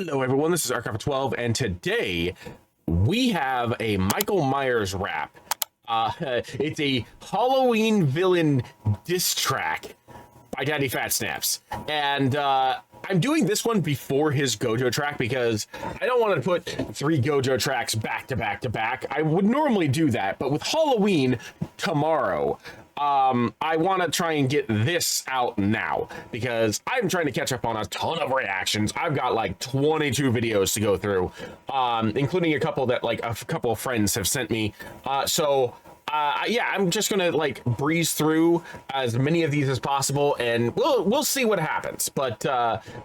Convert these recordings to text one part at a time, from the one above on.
Hello everyone, this is Archive12, and today we have a Michael Myers rap. It's a Halloween villain diss track by Daddyphatsnaps, and I'm doing this one before his Gojo track because I don't want to put 3 Gojo tracks back to back to back. I would normally do that, but with Halloween tomorrow, I want to try and get this out now because I'm trying to catch up on a ton of reactions. I've got like 22 videos to go through, including a couple that like a couple of friends have sent me. Yeah, I'm just gonna like breeze through as many of these as possible, and we'll see what happens. But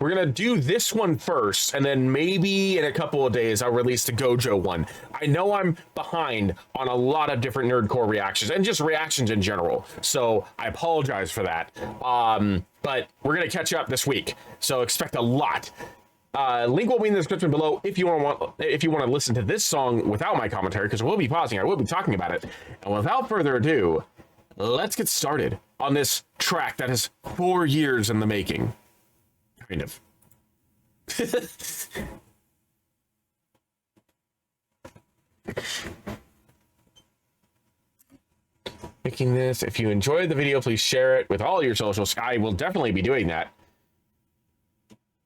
we're gonna do this one first, and then maybe in a couple of days I'll release the Gojo one. I know I'm behind on a lot of different nerdcore reactions and just reactions in general, so I apologize for that. But we're gonna catch up this week, so expect a lot. Link will be in the description below if you want to listen to this song without my commentary, because we'll be pausing. I will be talking about it. And without further ado, let's get started on this track that is 4 years in the making. Kind of. Making this. If you enjoyed the video, please share it with all your socials. I will definitely be doing that.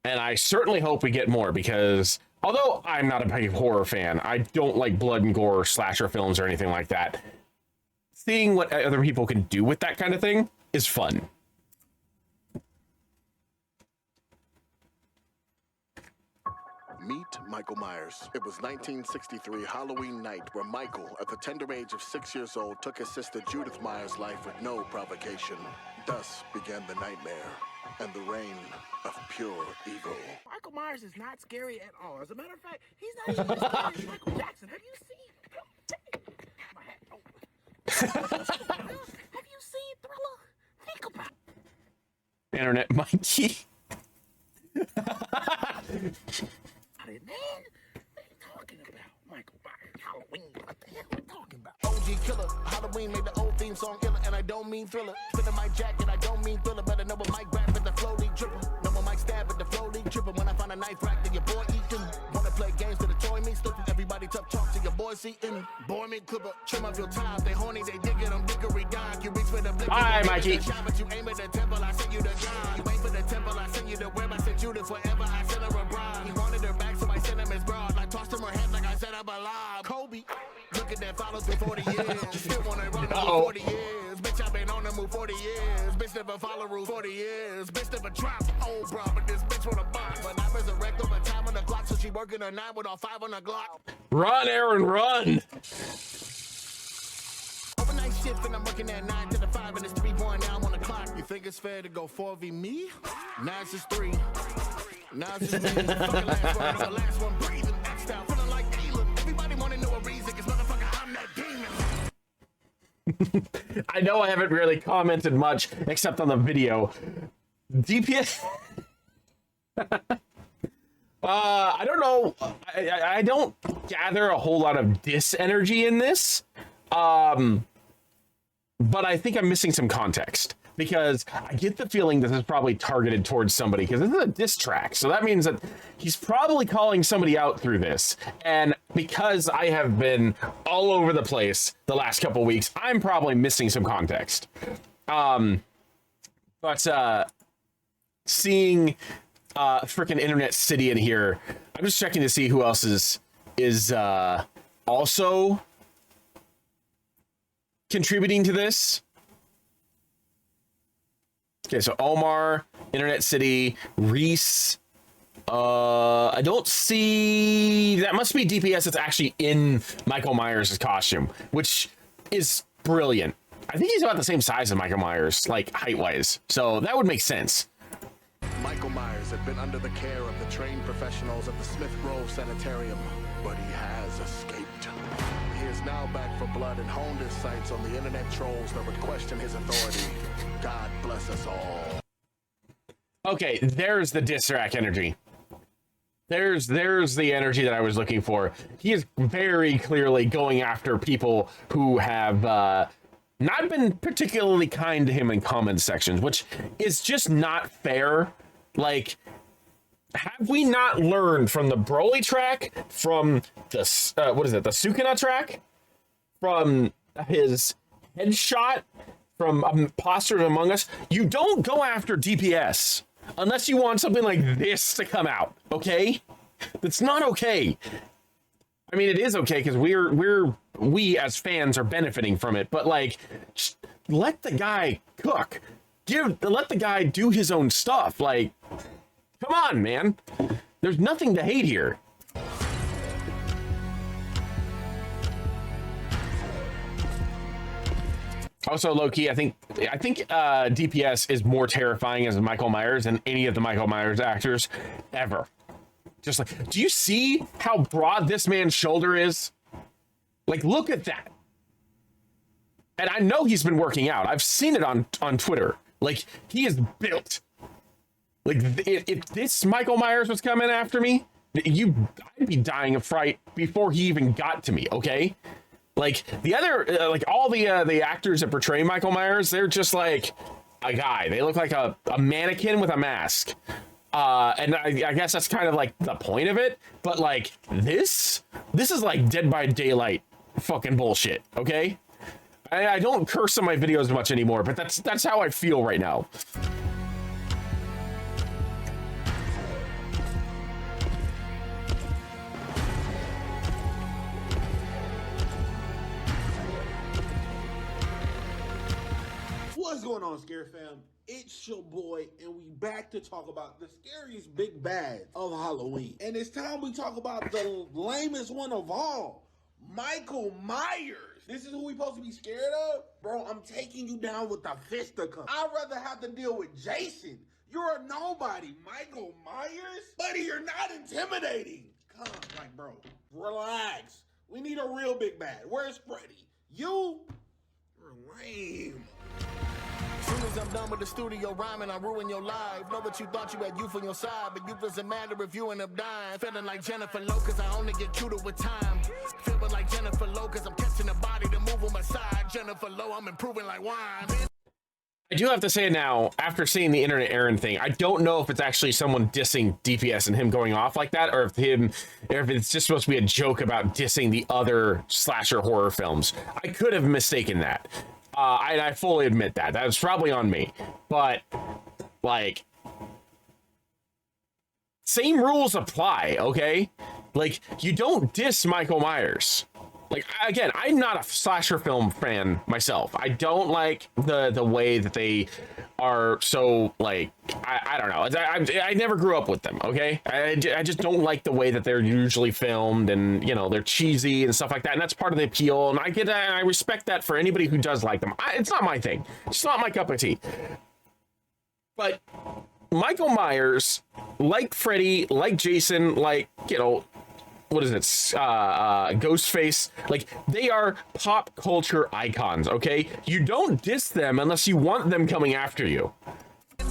And I certainly hope we get more because although I'm not a big horror fan, I don't like blood and gore slasher films or anything like that. Seeing what other people can do with that kind of thing is fun. Meet Michael Myers. It was 1963 Halloween night where Michael, at the tender age of 6 years old, took his sister Judith Myers' life with no provocation. Thus began the nightmare and the reign of pure evil. Michael Myers is not scary at all. As a matter of fact, he's not even as scary as Michael Jackson. Have you seen? My hat. Oh. Have you seen Thriller? Think about it. Internet Mikey. Man, what are you talking about? Michael Myers, Halloween. What the hell are we talking about? OG killer. Halloween made the old theme song iller, and I don't mean thriller. Spinning my jacket, I don't mean thriller. Better know what Mike rap at the flow league triple. Know what Mike stab at the flow league triple. When I find a knife rack, then your boy eating. Wanna play games to the toy me slipping. Everybody tough talk to your boy eating. Boy me clipper. Trim up your time. They horny, they dig it. I'm dickery dog. You reach for the blick. Hi, Mikey. But you aim at the temple, I send you the gun. You wait for the temple, I send you the web. I sent you the forever. I sent her a bride. He wanted her back, so I sent him his broad. I tossed him her head like I set up a live. Kobe. Look at that, follows through 40 years. Still wanna run the move 40 years. Bitch, I've been on the move 40 years. Bitch never follow rules 40 years. Bitch never drop. Old bro, but this bitch wanna box. But I resurrect over time on the clock, so she working her 9 with all 5 on the Glock. Run, Aaron, run! Overnight shift and I'm working at 9 to the 5 and it's 3 born now I'm on the clock. You think it's fair to go 4v me? Now it's just 3. Now it's just me. Fucking last one, the last one breathing. X'd out, feeling like Elon. Everybody wanna know a reason, cause motherfucker, I'm that demon. I know I haven't really commented much except on the video. DPS. I don't know. I don't gather a whole lot of diss energy in this. But I think I'm missing some context because I get the feeling this is probably targeted towards somebody because this is a diss track. So that means that he's probably calling somebody out through this. And because I have been all over the place the last couple weeks, I'm probably missing some context. Seeing freaking InternetCity in here, I'm just checking to see who else is also contributing to this. Okay, so Omar, InternetCity, Reese. I don't see. That must be DPS that's actually in Michael Myers' costume, which is brilliant. I think he's about the same size as Michael Myers, like height-wise. So that would make sense. Michael Myers had been under the care of the trained professionals at the Smith Grove Sanitarium, but he has escaped. He is now back for blood and honed his sights on the internet trolls that would question his authority. God bless us all. Okay, there's the diss track energy. There's the energy that I was looking for. He is very clearly going after people who have not been particularly kind to him in comment sections, which is just not fair. Like, Have we not learned from the Broly track, from the what is it, the Sukuna track, from his headshot, from Imposters Among Us? You don't go after DPS unless you want something like this to come out, okay? That's not okay. I mean, it is okay because we as fans are benefiting from it, but like, just let the guy cook. Let the guy do his own stuff. Like, come on, man. There's nothing to hate here. Also, low-key, I think DPS is more terrifying as Michael Myers than any of the Michael Myers actors ever. Just like, do you see how broad this man's shoulder is? Like, look at that. And I know he's been working out. I've seen it on Twitter. Like, he is built. Like, if this Michael Myers was coming after me, I'd be dying of fright before he even got to me, okay? Like, the other, like, all the actors that portray Michael Myers, they're just like a guy. They look like a mannequin with a mask. And I guess that's kind of like the point of it. But, like, this is like Dead by Daylight fucking bullshit, okay? I don't curse on my videos much anymore, but that's how I feel right now. What's going on, Scare Fam? It's your boy, and we back to talk about the scariest big bad of Halloween. And it's time we talk about the lamest one of all, Michael Myers. This is who we supposed to be scared of? Bro, I'm taking you down with the fisticuffs. I'd rather have to deal with Jason. You're a nobody. Michael Myers? Buddy, you're not intimidating. Come on, like, bro, relax. We need a real big bad. Where's Freddy? You're lame. Soon as I'm done with the studio rhyming, I ruin your life. Know what you thought you had youth on your side, but youth doesn't matter if you end up dying. Feeling like Jennifer Lopez, I only get cuter with time. Feeling like Jennifer Lopez, I'm catching a body to move on my side. Jennifer Lowe, I'm improving like wine. I do have to say now, after seeing the Internet Aaron thing, I don't know if it's actually someone dissing DPS and him going off like that, or if it's just supposed to be a joke about dissing the other slasher horror films. I could have mistaken that. I fully admit that. That was probably on me. But, like, same rules apply, okay? Like, you don't diss Michael Myers. Like, again, I'm not a slasher film fan myself. I don't like the way that they are so, like, I don't know. I never grew up with them, okay? I just don't like the way that they're usually filmed, and, you know, they're cheesy and stuff like that, and that's part of the appeal, and I respect that for anybody who does like them. It's not my thing. It's not my cup of tea. But Michael Myers, like Freddy, like Jason, like, you know, what is it? Ghostface. Like, they are pop culture icons, okay? You don't diss them unless you want them coming after you.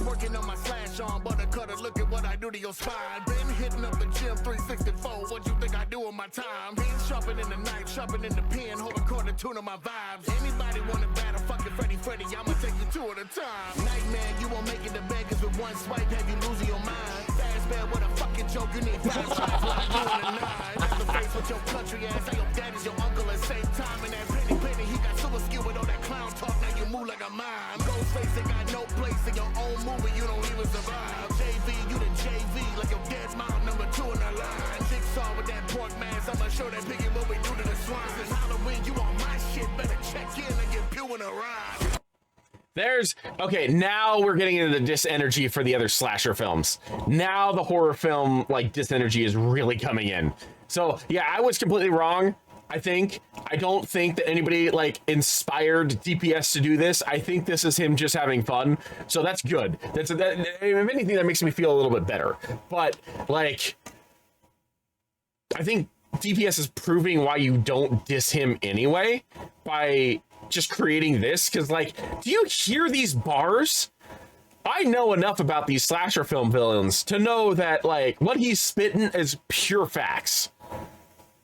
Working on my slash on, but I cut it. Look at what I do to your spine. Been hitting up the gym 364. What you think I do with my time? Been shopping in the night, shopping in the pen, holding court to tune on my vibes. Anybody want to battle fucking Freddy? I'ma take you two at a time. Nightmare, you won't make it to Vegas with one swipe. Have you losing your mind? Fast bad with a fucking joke. You need 5 tries like you in the 9. Have the face with your country ass. Say your daddy's your uncle at same time. And that penny, he got super skill with all that clown talk. Now you move like a mime. Ghostface ain't got no place in your own movie. You don't even survive. JV, you the JV. Like your dead mom, number 2 in the line. Jigsaw with that pork mask. I'ma show that piggy what we do to the swine. Since Halloween, you on my shit. Better check in and get pew in a ride. Okay, now we're getting into the dis-energy for the other slasher films. Now the horror film, like, dis-energy is really coming in. So, yeah, I was completely wrong, I think. I don't think that anybody, like, inspired DPS to do this. I think this is him just having fun. So that's good. If anything, that makes me feel a little bit better. But, like, I think DPS is proving why you don't diss him anyway by just creating this, because, like, do you hear these bars? I know enough about these slasher film villains to know that, like, what he's spitting is pure facts.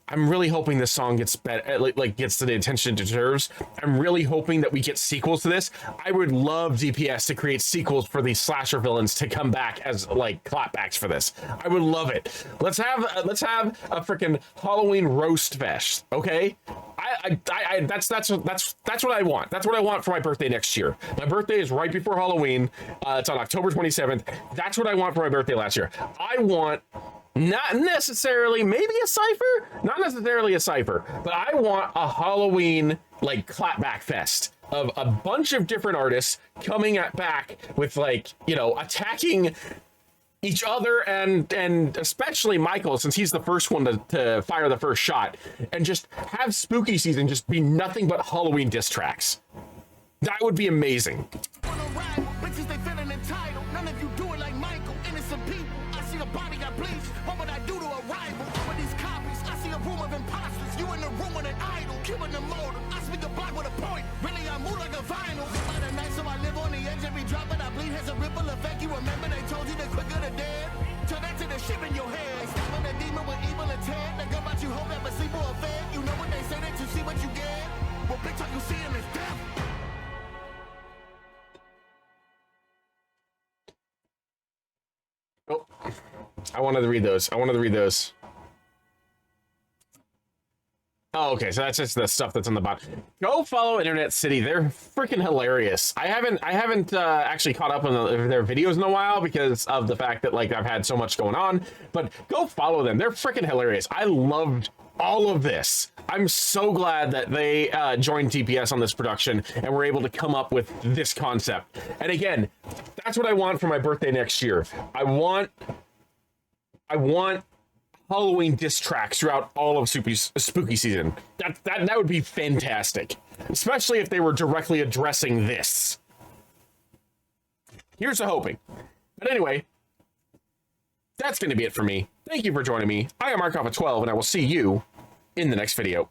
I'm really hoping this song gets better, like gets to the attention it deserves. I'm really hoping that we get sequels to this. I would love DPS to create sequels for these slasher villains to come back as like clapbacks for this. I would love it. Let's have a freaking Halloween roast fest, okay? That's what I want. That's what I want for my birthday next year. My birthday is right before Halloween. It's on October 27th. That's what I want for my birthday last year. I want not necessarily maybe a cipher, not necessarily a cipher, but I want a Halloween like clapback fest of a bunch of different artists coming back with like, you know, attacking each other and especially Michael, since he's the first one to fire the first shot, and just have spooky season just be nothing but Halloween diss tracks. That would be amazing. On a ride, bitches they feeling entitled. None of you do it like Michael. Innocent people. I see a body got bleached. What would I do to a rival? Over these copies, I see a room of imposters. You in the room with an idol, killing the motor. I speak a block with a point. Really, I move like a vinyl. By the night, so I live on the edge. Every drop that I bleed has a ripple effect. You remember they told you the quicker the dead. Turn that to the ship in your head. Stopping a demon with evil intent. They go about you hope never sleep or fed. You know what they say that you see what you get. Well, bitch, all you see him is death. Oh, I wanted to read those. Oh, okay. So that's just the stuff that's on the bottom. Go follow InternetCity. They're freaking hilarious. I haven't actually caught up on their videos in a while because of the fact that like I've had so much going on. But go follow them. They're freaking hilarious. I loved all of this. I'm so glad that they joined TPS on this production and were able to come up with this concept. And again, that's what I want for my birthday next year. I want Halloween diss tracks throughout all of spooky season. That would be fantastic, especially if they were directly addressing this. Here's to hoping. But anyway, that's going to be it for me. Thank you for joining me. I am Markov at 12, and I will see you in the next video.